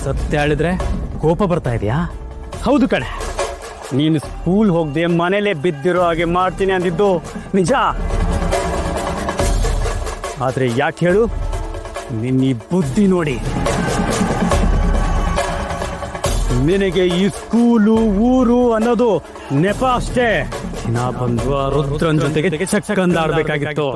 ಸತ್ಯ ಹೇಳಿದ್ರೆ ಕೋಪ ಬರ್ತಾ ಇದೆಯಾ? ಹೌದು ಕಣೆ, ನೀನು ಸ್ಕೂಲ್ ಹೋಗದೆ ಮನೇಲೆ ಬಿದ್ದಿರೋ ಹಾಗೆ ಮಾಡ್ತೀನಿ ಅಂದಿದ್ದು ನಿಜ. ಆದ್ರೆ ಯಾಕೆ ಹೇಳು, ನಿನ್ನ ಈ ಬುದ್ಧಿ ನೋಡಿ ನಿನಗೆ ಈ ಸ್ಕೂಲು ಊರು ಅನ್ನೋದು ನೆಪ ಅಷ್ಟೇ. ದಿನ ಬಂದು ಆ ರುದ್ರನ್ ಜೊತೆಗೆ ಚಕ್ಕಂದ ಆಡ್ಬೇಕಾಗಿತ್ತು.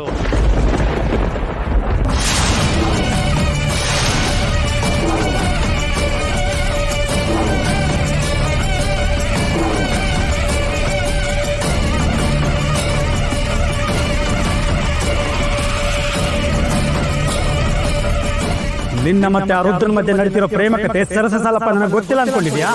ನಿನ್ನ ಮತ್ತೆ ಆ ರುದ್ರನ ಮಧ್ಯೆ ನಡೀತಿರೋ ಪ್ರೇಮ ಕತೆ ಸರಸ ಸಾಲಪ್ಪ ನನಗೆ ಗೊತ್ತಿಲ್ಲ ಅನ್ಕೊಂಡಿದ್ಯಾ?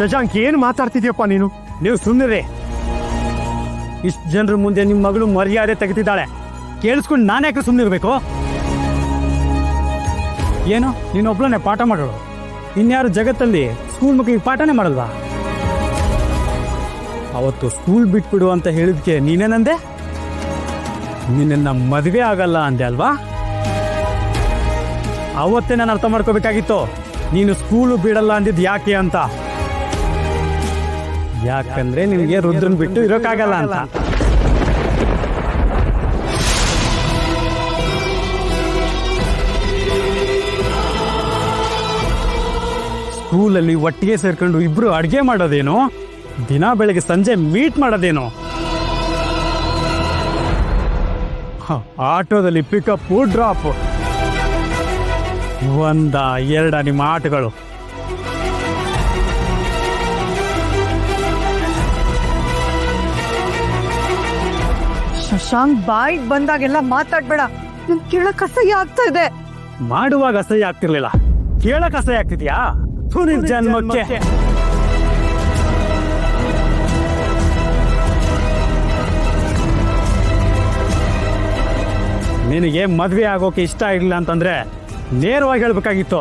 ಶಶಾಂಕ್, ಏನು ಮಾತಾಡ್ತಿದ್ಯಪ್ಪ ನೀನು? ನೀವು ಸುಮ್ಮನೆ. ಇಷ್ಟು ಜನರ ಮುಂದೆ ನಿಮ್ಮ ಮಗಳು ಮರ್ಯಾದೆ ತೆಗೆದಿದ್ದಾಳೆ, ಕೇಳಿಸ್ಕೊಂಡು ನಾನು ಯಾಕೆ ಸುಮ್ಮನೆ ಇರಬೇಕು? ಏನು ನೀನೊಬ್ಳನ್ನೇ ಪಾಠ ಮಾಡೋಳು? ಇನ್ಯಾರು ಜಗತ್ತಲ್ಲಿ ಸ್ಕೂಲ್ ಮಕ್ಕಳಿಗೆ ಪಾಠನೇ ಮಾಡಲ್ವಾ? ಅವತ್ತು ಸ್ಕೂಲ್ ಬಿಟ್ಬಿಡು ಅಂತ ಹೇಳಿದ್ಕೆ ನೀನೇನಂದೆ? ನಿನ್ನ ಮದುವೆ ಆಗಲ್ಲ ಅಂದೆ ಅಲ್ವಾ? ಅವತ್ತೇ ನಾನು ಅರ್ಥ ಮಾಡ್ಕೋಬೇಕಾಗಿತ್ತು ನೀನು ಸ್ಕೂಲು ಬಿಡಲ್ಲ ಅಂದಿದ್ದು ಯಾಕೆ ಅಂತ. ಯಾಕಂದ್ರೆ ನಿನಗೆ ರುದ್ರನ್ ಬಿಟ್ಟು ಇರೋಕ್ಕಾಗಲ್ಲ ಅಂತ. ಸ್ಕೂಲಲ್ಲಿ ಒಟ್ಟಿಗೆ ಸೇರ್ಕೊಂಡು ಇಬ್ರು ಅಡ್ಗೆ ಮಾಡೋದೇನು, ದಿನ ಬೆಳಗ್ಗೆ ಸಂಜೆ ಮೀಟ್ ಮಾಡೋದೇನು, ಆಟೋದಲ್ಲಿ ಪಿಕಪ್ ಡ್ರಾಪ್, ಒಂದ ಎರಡ ನಿಮ್ಮ ಆಟಗಳು. ಶಶಾಂಕ್, ಬಾಯಿಗೆ ಬಂದಾಗೆಲ್ಲ ಮಾತಾಡ್ಬೇಡ. ನನ್ ಕೇಳಕ್ ಅಸಹ್ಯ ಆಗ್ತಾ ಇದೆ. ಮಾಡುವಾಗ ಅಸಹ್ಯ ಆಗ್ತಿರ್ಲಿಲ್ಲ, ಕೇಳಕ್ ಅಸಹ್ಯ ಆಗ್ತಿದ್ಯಾ? ನಿನ್ ಜನ್ಮಕ್ಕೆ ನಿನಗೆ ಮದ್ವೆ ಆಗೋಕೆ ಇಷ್ಟ ಇರ್ಲಿಲ್ಲ ಅಂತಂದ್ರೆ ನೇರವಾಗಿ ಹೇಳ್ಬೇಕಾಗಿತ್ತು.